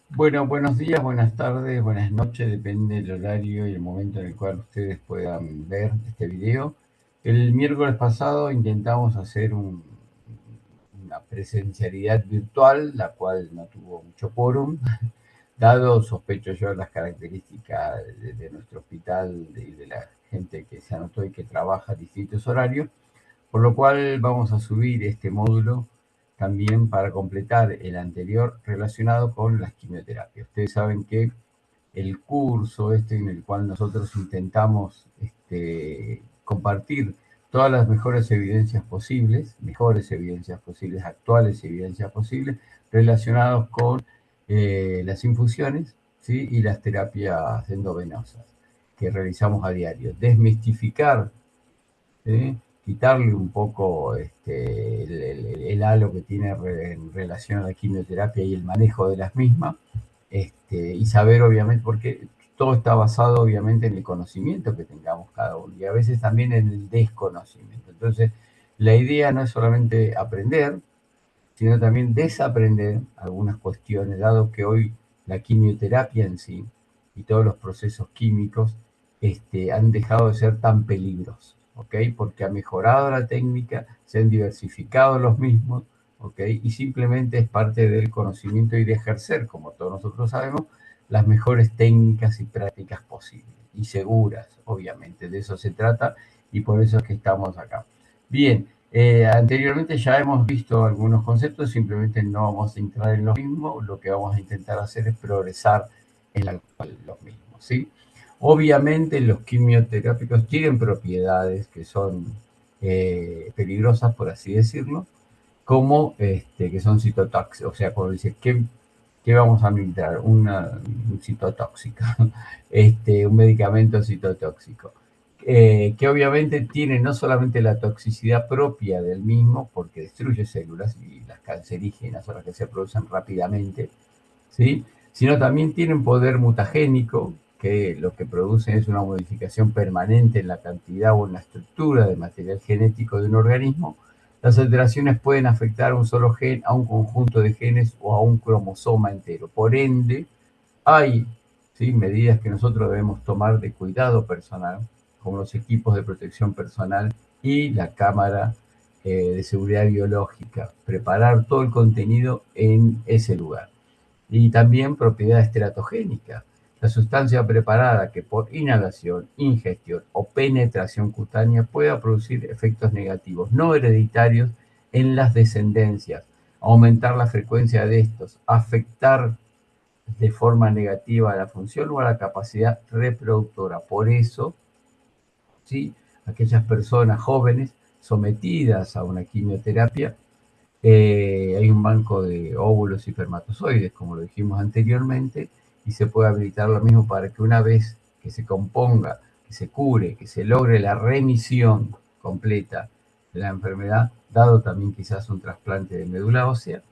Bueno, buenos días, buenas tardes, buenas noches, depende del horario y el momento en el cual ustedes puedan ver este video. El miércoles pasado intentamos hacer una presencialidad virtual, la cual no tuvo mucho quórum, dado, sospecho yo, las características de nuestro hospital y de la gente que se anotó y que trabaja a distintos horarios. Por lo cual vamos a subir este módulo también para completar el anterior relacionado con las quimioterapias. Ustedes saben que el curso en el cual nosotros intentamos compartir todas las mejores evidencias posibles, actuales evidencias posibles, relacionados con las infusiones, ¿sí? Y las terapias endovenosas que realizamos a diario. Desmistificar, ¿sí? Quitarle un poco el halo que tiene en relación a la quimioterapia y el manejo de las mismas, y saber obviamente, porque todo está basado obviamente en el conocimiento que tengamos cada uno y a veces también en el desconocimiento. Entonces, la idea no es solamente aprender, sino también desaprender algunas cuestiones, dado que hoy la quimioterapia en sí y todos los procesos químicos han dejado de ser tan peligrosos, ¿ok? Porque ha mejorado la técnica, se han diversificado los mismos, ¿ok? Y simplemente es parte del conocimiento y de ejercer, como todos nosotros sabemos, las mejores técnicas y prácticas posibles y seguras, obviamente, de eso se trata y por eso es que estamos acá. Bien, anteriormente ya hemos visto algunos conceptos, simplemente no vamos a entrar en los mismos, lo que vamos a intentar hacer es progresar en los mismos, ¿sí? Obviamente los quimioterápicos tienen propiedades que son peligrosas, por así decirlo, como que son citotóxicos, o sea, cuando dice, ¿qué vamos a administrar? Un citotóxico, un medicamento citotóxico, que obviamente tiene no solamente la toxicidad propia del mismo, porque destruye células y las cancerígenas son las que se producen rápidamente, ¿sí? Sino también tienen poder mutagénico, que lo que produce es una modificación permanente en la cantidad o en la estructura de material genético de un organismo. Las alteraciones pueden afectar a un solo gen, a un conjunto de genes o a un cromosoma entero. Por ende, hay, ¿sí?, medidas que nosotros debemos tomar de cuidado personal, como los equipos de protección personal y la cámara de seguridad biológica. Preparar todo el contenido en ese lugar. Y también propiedades teratogénicas. La sustancia preparada que por inhalación, ingestión o penetración cutánea pueda producir efectos negativos no hereditarios en las descendencias, aumentar la frecuencia de estos, afectar de forma negativa a la función o a la capacidad reproductora. Por eso, ¿sí?, aquellas personas jóvenes sometidas a una quimioterapia, hay un banco de óvulos y espermatozoides, como lo dijimos anteriormente, y se puede habilitar lo mismo para que una vez que se componga, que se cure, que se logre la remisión completa de la enfermedad, dado también quizás un trasplante de médula ósea,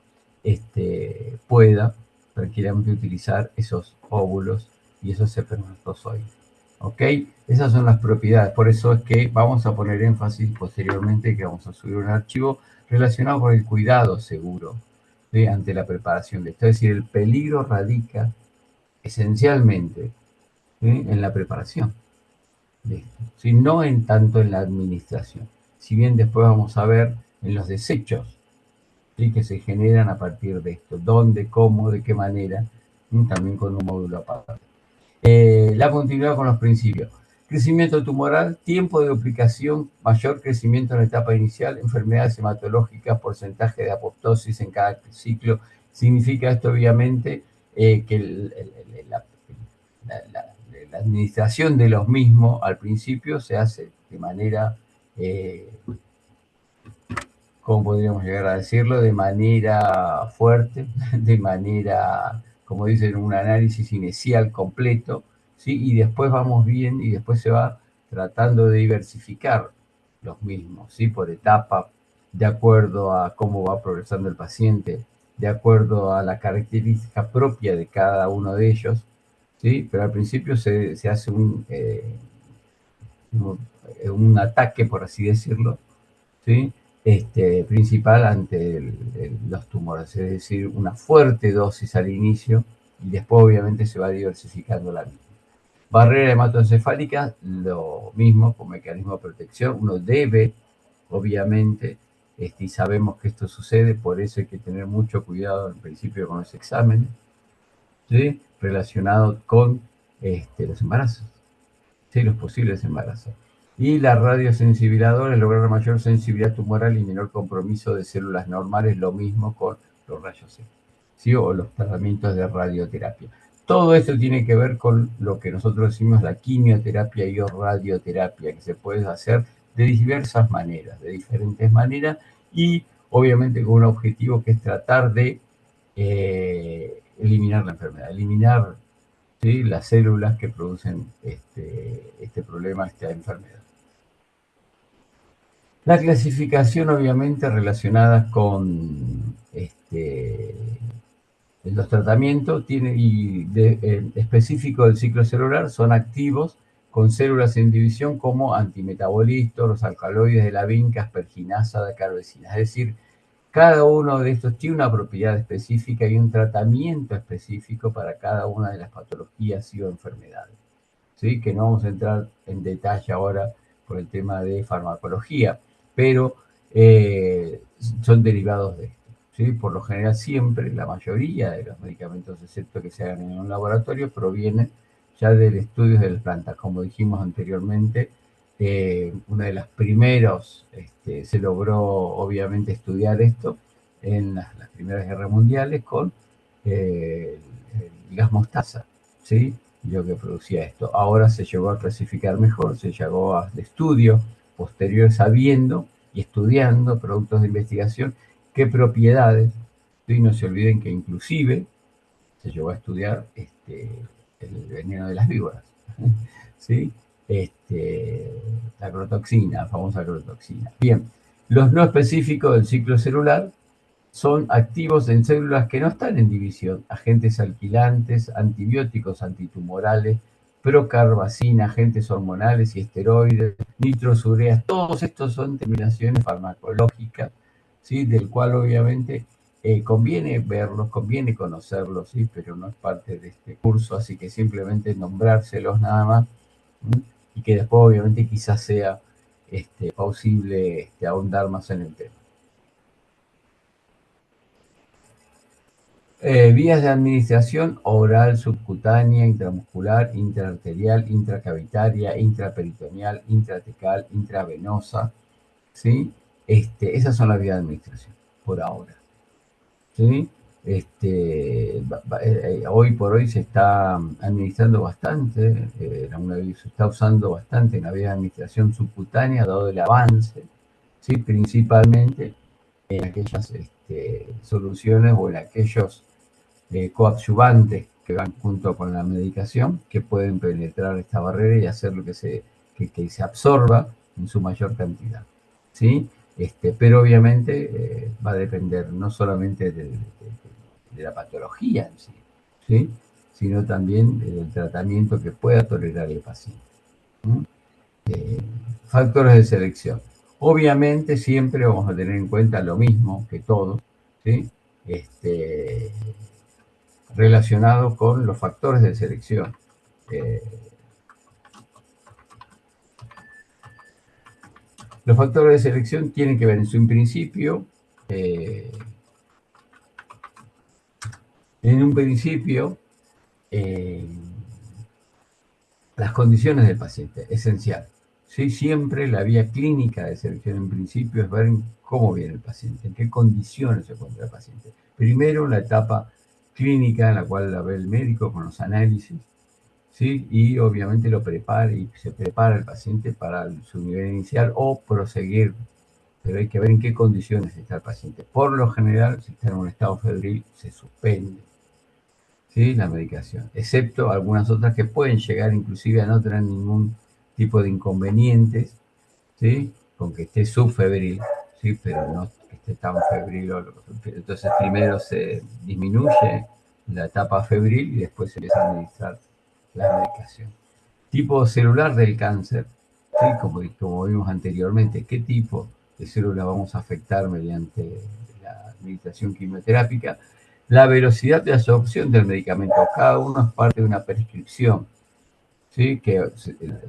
pueda tranquilamente utilizar esos óvulos y esos espermatozoides. ¿Ok? Esas son las propiedades. Por eso es que vamos a poner énfasis posteriormente, que vamos a subir un archivo relacionado con el cuidado seguro, ¿sí?, ante la preparación de esto. Es decir, el peligro radica esencialmente, ¿sí?, en la preparación de esto, ¿sí?, no en tanto en la administración. Si bien después vamos a ver en los desechos, ¿sí?, que se generan a partir de esto, dónde, cómo, de qué manera, ¿sí?, también con un módulo aparte. La continuidad con los principios. Crecimiento tumoral, tiempo de duplicación, mayor crecimiento en la etapa inicial, enfermedades hematológicas, porcentaje de apoptosis en cada ciclo. Significa esto, obviamente, que la administración de los mismos al principio se hace de manera, ¿cómo podríamos llegar a decirlo? De manera fuerte, de manera, como dicen, un análisis inicial completo, ¿sí? Y después vamos bien y después se va tratando de diversificar los mismos, ¿sí?, por etapa, de acuerdo a cómo va progresando el paciente, de acuerdo a la característica propia de cada uno de ellos, ¿sí? Pero al principio se hace un ataque, por así decirlo, ¿sí?, principal ante los tumores, es decir, una fuerte dosis al inicio y después obviamente se va diversificando la misma. Barrera hematoencefálica, lo mismo, con mecanismo de protección, uno debe, obviamente, y sabemos que esto sucede, por eso hay que tener mucho cuidado al principio con los exámenes, ¿sí? Relacionados con los embarazos, ¿sí? Los posibles embarazos. Y la radiosensibilidad es lograr mayor sensibilidad tumoral y menor compromiso de células normales, lo mismo con los rayos X, ¿sí? O los tratamientos de radioterapia. Todo esto tiene que ver con lo que nosotros decimos la quimioterapia y o radioterapia, que se puede hacer de diversas maneras, de diferentes maneras, y obviamente con un objetivo que es tratar de eliminar la enfermedad, eliminar, ¿sí? Las células que producen este problema, esta enfermedad. La clasificación, obviamente, relacionada con los tratamientos específicos del ciclo celular son activos con células en división como antimetabolitos, los alcaloides de la vinca, asperginasa, dacarbesina. Es decir, cada uno de estos tiene una propiedad específica y un tratamiento específico para cada una de las patologías y o enfermedades, ¿sí? Que no vamos a entrar en detalle ahora por el tema de farmacología, pero son derivados de esto, ¿sí? Por lo general siempre, la mayoría de los medicamentos, excepto que se hagan en un laboratorio, provienen ya del estudio de las plantas. Como dijimos anteriormente, una de las primeros, se logró obviamente estudiar esto en las primeras guerras mundiales con el gas mostaza, ¿sí? Y lo que producía esto. Ahora se llegó a clasificar mejor, se llegó a estudios posteriores sabiendo y estudiando productos de investigación qué propiedades, y no se olviden que inclusive se llegó a estudiar el veneno de las víboras, ¿sí? La agrotoxina, la famosa agrotoxina. Bien, los no específicos del ciclo celular son activos en células que no están en división, agentes alquilantes, antibióticos antitumorales, procarbacina, agentes hormonales y esteroides, nitrosureas, todos estos son terminaciones farmacológicas, ¿sí? Del cual obviamente conviene verlos, conviene conocerlos, ¿sí? Pero no es parte de este curso, así que simplemente nombrárselos nada más, ¿sí? Y que después obviamente quizás sea posible ahondar más en el tema. Vías de administración: oral, subcutánea, intramuscular, intraarterial, intracavitaria, intraperitoneal, intratecal, intravenosa, ¿sí? Esas son las vías de administración, por ahora, ¿sí? Hoy por hoy se está administrando bastante, se está usando bastante en la vía de administración subcutánea, dado el avance, ¿sí? Principalmente en aquellas soluciones o en aquellos coadyuvantes que van junto con la medicación, que pueden penetrar esta barrera y hacer lo que se absorba en su mayor cantidad, ¿sí? Pero obviamente va a depender no solamente de la patología en sí, ¿sí? Sino también del tratamiento que pueda tolerar el paciente. Factores de selección. Obviamente siempre vamos a tener en cuenta lo mismo que todo, ¿sí? Relacionado con los factores de selección. Los factores de selección tienen que ver en su principio, las condiciones del paciente, esencial. ¿Sí? Siempre la vía clínica de selección en principio es ver cómo viene el paciente, en qué condiciones se encuentra el paciente. Primero, la etapa clínica en la cual la ve el médico con los análisis, ¿sí? Y obviamente se prepara el paciente para su nivel inicial o proseguir, pero hay que ver en qué condiciones está el paciente. Por lo general, si está en un estado febril, se suspende, ¿sí? La medicación, excepto algunas otras que pueden llegar inclusive a no tener ningún tipo de inconvenientes, ¿sí? Con que esté subfebril, ¿sí? Pero no que esté tan febril. Entonces primero se disminuye la etapa febril y después se empieza a administrar la medicación. Tipo celular del cáncer, ¿sí? Como vimos anteriormente, ¿qué tipo de célula vamos a afectar mediante la administración quimioterápica? La velocidad de absorción del medicamento, cada uno es parte de una prescripción, ¿sí? Que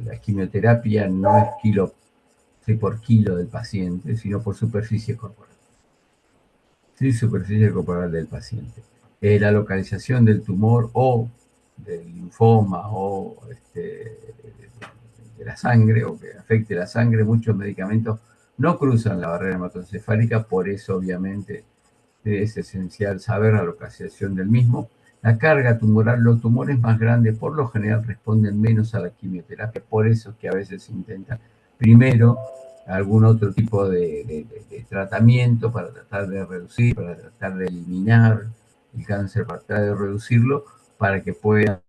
la quimioterapia no es kilo, ¿sí? Por kilo del paciente, sino por superficie corporal. Sí, superficie corporal del paciente. La localización del tumor o del linfoma o de la sangre o que afecte la sangre, muchos medicamentos no cruzan la barrera hematoencefálica, por eso obviamente es esencial saber la localización del mismo. La carga tumoral, los tumores más grandes por lo general responden menos a la quimioterapia, por eso es que a veces se intenta primero algún otro tipo de tratamiento para tratar de reducir, para tratar de eliminar el cáncer, para tratar de reducirlo, para que pueda.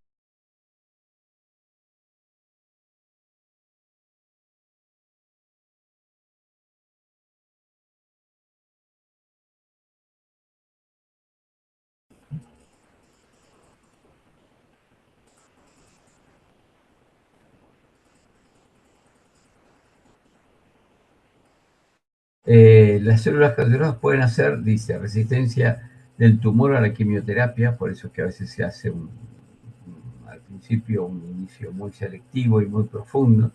Las células cancerosas pueden hacer, dice, resistencia del tumor a la quimioterapia, por eso es que a veces se hace al principio un inicio muy selectivo y muy profundo,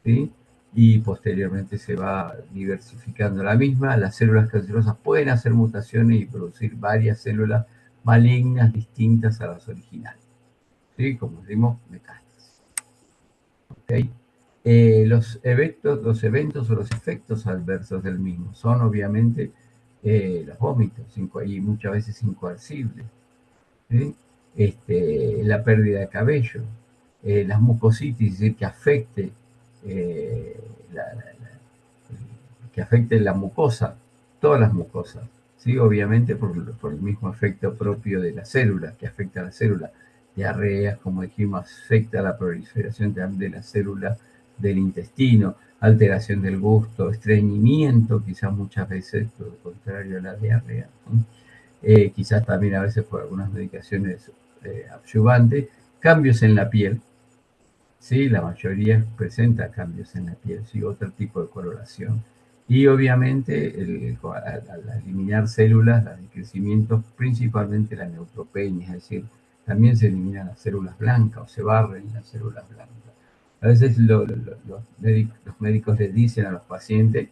¿sí? Y posteriormente se va diversificando la misma. Las células cancerosas pueden hacer mutaciones y producir varias células malignas distintas a las originales, ¿sí? Como decimos, metástasis. ¿Okay? Los eventos o los efectos adversos del mismo son obviamente los vómitos, y muchas veces incoercibles, ¿sí? La pérdida de cabello, las mucositis, es decir, eh, la, la, que afecte la mucosa, todas las mucosas, ¿sí? Obviamente por el mismo efecto propio de las células, que afecta a la célula. Diarreas, como dijimos, afecta a la proliferación de las células del intestino, alteración del gusto, estreñimiento, quizás muchas veces, por lo contrario a la diarrea, ¿no? Quizás también a veces por algunas medicaciones adyuvantes, cambios en la piel, ¿sí? La mayoría presenta cambios en la piel, ¿sí? Otro tipo de coloración. Y obviamente al eliminar células, las de crecimiento, principalmente la neutropenia, es decir, también se eliminan las células blancas o se barren las células blancas. A veces los médicos les dicen a los pacientes,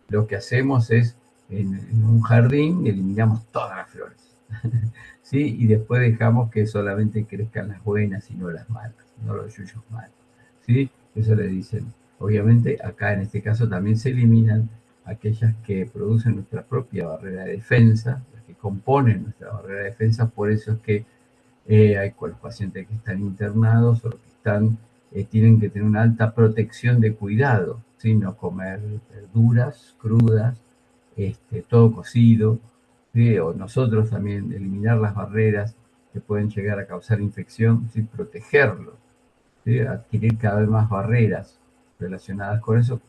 lo que hacemos es, en un jardín, eliminamos todas las flores, ¿sí? Y después dejamos que solamente crezcan las buenas y no las malas, no los yuyos malos, ¿sí? Eso le dicen. Obviamente, acá en este caso también se eliminan aquellas que producen nuestra propia barrera de defensa, las que componen nuestra barrera de defensa, por eso es que hay con los pacientes que están internados o los que tienen que tener una alta protección de cuidado, ¿sí? No comer verduras crudas, todo cocido, ¿sí? O nosotros también eliminar las barreras que pueden llegar a causar infección, ¿sí? Protegerlos, ¿sí? Adquirir cada vez más barreras relacionadas con eso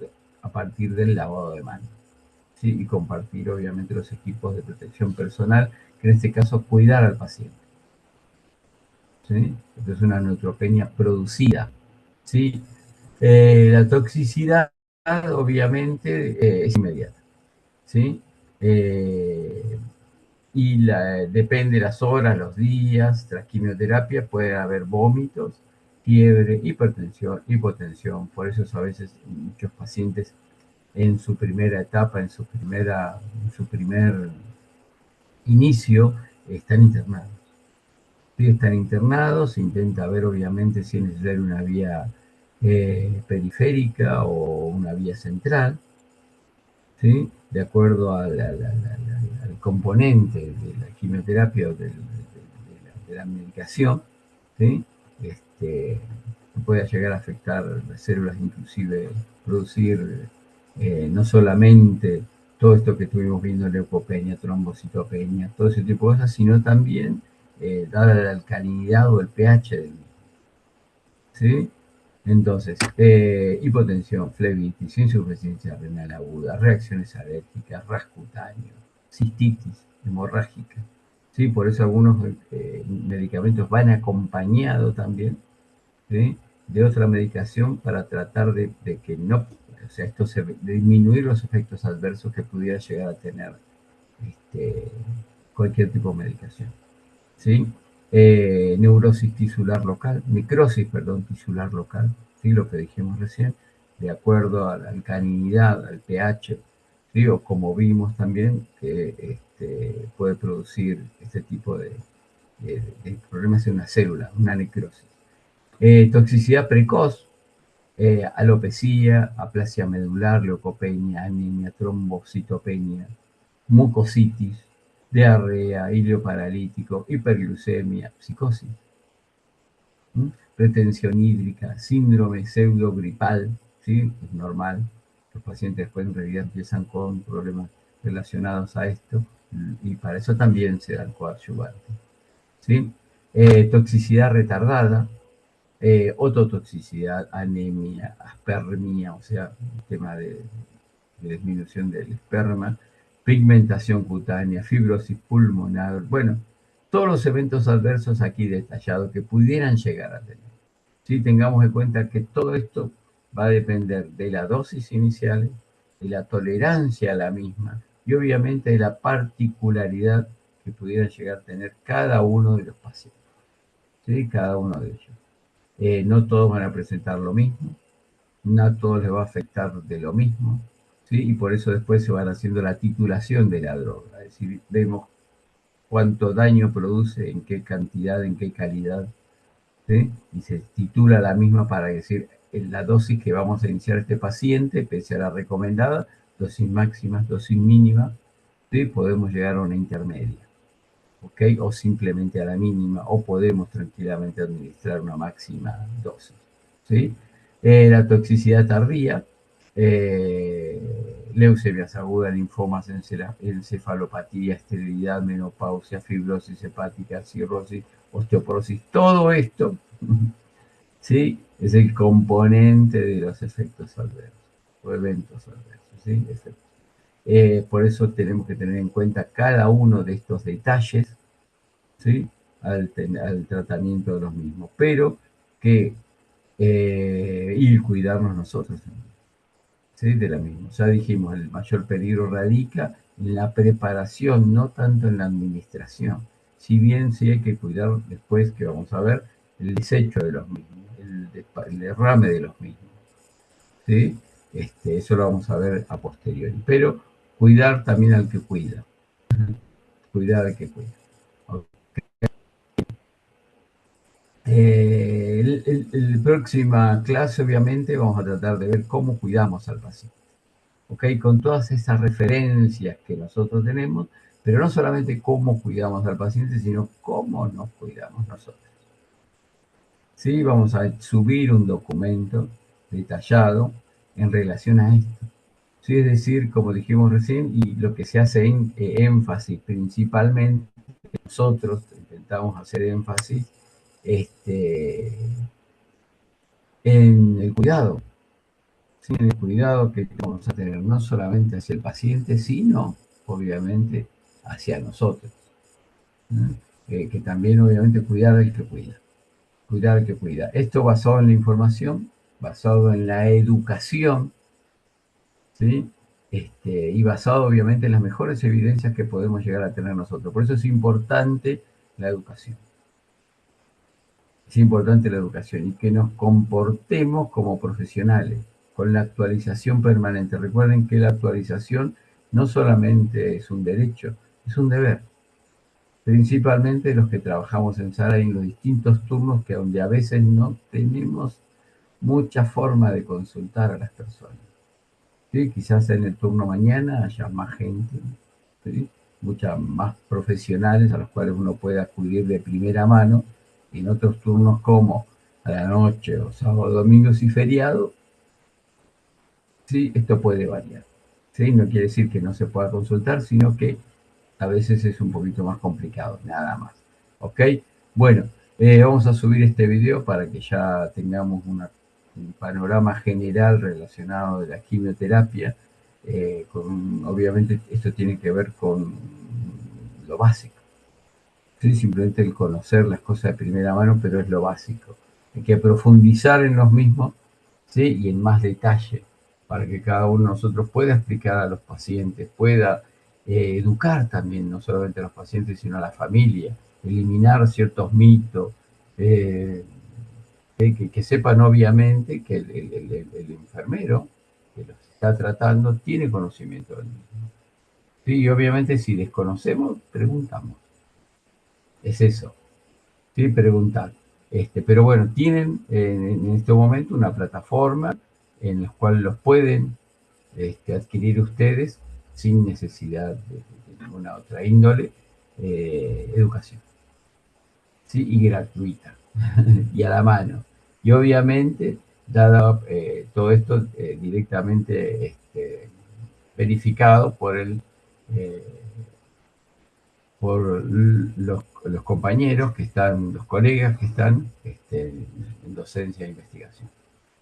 a partir del lavado de manos, ¿sí? Y compartir obviamente los equipos de protección personal, que en este caso cuidar al paciente, ¿sí? Esto es una neutropenia producida, ¿sí? La toxicidad obviamente es inmediata, ¿sí? Eh, depende de las horas, los días, tras quimioterapia puede haber vómitos, fiebre, hipertensión, hipotensión. Por eso a veces muchos pacientes en su primera etapa, en su primer inicio, están internados. Sí, están internados, se intenta ver obviamente si es necesario una vía periférica o una vía central, ¿sí? De acuerdo al componente de la quimioterapia o de la medicación, ¿sí? Este, puede llegar a afectar las células, inclusive producir no solamente todo esto que estuvimos viendo, leucopenia, trombocitopenia, todo ese tipo de cosas, sino también dada la alcalinidad o el pH del mismo, ¿sí? Entonces, hipotensión, flebitis, insuficiencia renal aguda, reacciones alérgicas, ras cutáneo, cistitis hemorrágica. ¿Sí? Por eso algunos medicamentos van acompañados también, ¿sí? De otra medicación para tratar de que no, o sea, de disminuir los efectos adversos que pudiera llegar a tener este, cualquier tipo de medicación. ¿Sí? Neurosis tisular local, necrosis, perdón, tisular local, ¿sí? Lo que dijimos recién, de acuerdo a la alcalinidad, al pH, ¿sí? O como vimos también que puede producir este tipo de problemas en una célula, una necrosis. Toxicidad precoz, alopecia, aplasia medular, leucopenia, anemia, trombocitopenia, mucositis, diarrea, hilo paralítico, hiperglucemia, psicosis, retención hídrica, síndrome pseudogripal, ¿sí? Es normal. Los pacientes después en realidad empiezan con problemas relacionados a esto y para eso también se dan coadyuvantes, ¿sí? Toxicidad retardada, ototoxicidad, anemia, aspermia, o sea, el tema de disminución del esperma, pigmentación cutánea, fibrosis pulmonar, bueno, todos los eventos adversos aquí detallados que pudieran llegar a tener. Sí, tengamos en cuenta que todo esto va a depender de la dosis inicial, de la tolerancia a la misma y obviamente de la particularidad que pudiera llegar a tener cada uno de los pacientes. ¿Sí? Cada uno de ellos. No todos van a presentar lo mismo, no a todos les va a afectar de lo mismo, ¿sí? Y por eso después se van haciendo la titulación de la droga, es decir, vemos cuánto daño produce, en qué cantidad, en qué calidad, ¿sí? Y se titula la misma para decir en la dosis que vamos a iniciar este paciente, pese a la recomendada, dosis máxima, dosis mínima, ¿sí? Podemos llegar a una intermedia, ¿ok? O simplemente a la mínima, o podemos tranquilamente administrar una máxima dosis, ¿sí? La toxicidad tardía, leucemias agudas, linfomas, encefalopatía, esterilidad, menopausia, fibrosis hepática, cirrosis, osteoporosis, todo esto, ¿sí? Es el componente de los efectos adversos o eventos adversos, ¿sí? Por eso tenemos que tener en cuenta cada uno de estos detalles, ¿sí? Al tratamiento de los mismos, pero que y cuidarnos nosotros también, ¿sí? De la misma. Ya dijimos, el mayor peligro radica en la preparación, no tanto en la administración. Si bien sí hay que cuidar después, que vamos a ver, el desecho de los mismos, el derrame de los mismos, ¿sí? Eso lo vamos a ver a posteriori. Pero cuidar también al que cuida. Cuidar al que cuida. La próxima clase, obviamente, vamos a tratar de ver cómo cuidamos al paciente. ¿Ok? Con todas esas referencias que nosotros tenemos, pero no solamente cómo cuidamos al paciente, sino cómo nos cuidamos nosotros. ¿Sí? Vamos a subir un documento detallado en relación a esto. ¿Sí? Es decir, como dijimos recién, y lo que se hace en énfasis principalmente, nosotros intentamos hacer énfasis en el cuidado, ¿sí? En el cuidado que vamos a tener no solamente hacia el paciente, sino obviamente hacia nosotros, ¿no? Que también obviamente cuidar al que cuida, cuidar al que cuida. Esto basado en la información, basado en la educación, ¿sí? Y basado obviamente en las mejores evidencias que podemos llegar a tener nosotros. Por eso es importante la educación. Es importante la educación y que nos comportemos como profesionales con la actualización permanente. Recuerden que la actualización no solamente es un derecho, es un deber. Principalmente los que trabajamos en sala y en los distintos turnos que donde a veces no tenemos mucha forma de consultar a las personas. ¿Sí? Quizás en el turno mañana haya más gente, ¿sí? Muchas más profesionales a los cuales uno puede acudir de primera mano, y en otros turnos como a la noche o sábado, domingos y feriados, ¿sí? Esto puede variar, ¿sí? No quiere decir que no se pueda consultar, sino que a veces es un poquito más complicado, nada más. ¿Ok? Bueno, vamos a subir este video para que ya tengamos un panorama general relacionado de la quimioterapia. Obviamente esto tiene que ver con lo básico, ¿sí? Simplemente el conocer las cosas de primera mano, pero es lo básico. Hay que profundizar en los mismos, ¿sí? Y en más detalle, para que cada uno de nosotros pueda explicar a los pacientes, pueda educar también, no solamente a los pacientes, sino a la familia, eliminar ciertos mitos, que sepan obviamente que el enfermero que los está tratando tiene conocimiento del mismo. Sí, y obviamente si desconocemos, preguntamos. Es eso, sí, preguntar. Pero bueno, tienen en este momento una plataforma en la cual los pueden adquirir ustedes sin necesidad de ninguna otra índole, educación, ¿sí? Y gratuita, y a la mano. Y obviamente, dado todo esto directamente verificado eh, por los compañeros que están, los colegas que están en docencia e investigación.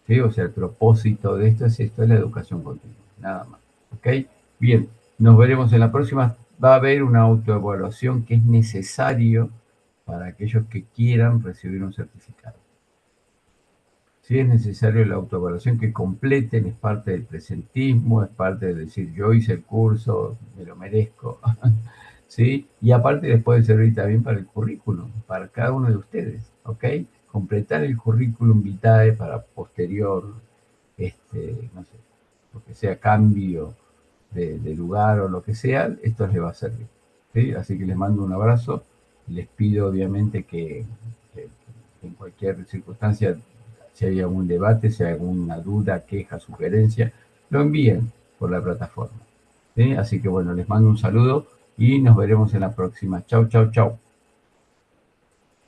¿Sí? O sea, el propósito de esto es la educación continua, nada más. ¿Ok? Bien, nos veremos en la próxima. Va a haber una autoevaluación que es necesario para aquellos que quieran recibir un certificado. Si es necesario la autoevaluación que completen, es parte del presentismo, es parte de decir yo hice el curso, me lo merezco. ¿Sí? Y aparte les puede servir también para el currículum, para cada uno de ustedes, ¿ok? Completar el currículum vitae para posterior, no sé, lo que sea cambio de lugar o lo que sea, esto les va a servir. ¿Sí? Así que les mando un abrazo, les pido obviamente que en cualquier circunstancia, si hay algún debate, si hay alguna duda, queja, sugerencia, lo envíen por la plataforma. ¿Sí? Así que bueno, les mando un saludo y nos veremos en la próxima. Chau, chau, chau.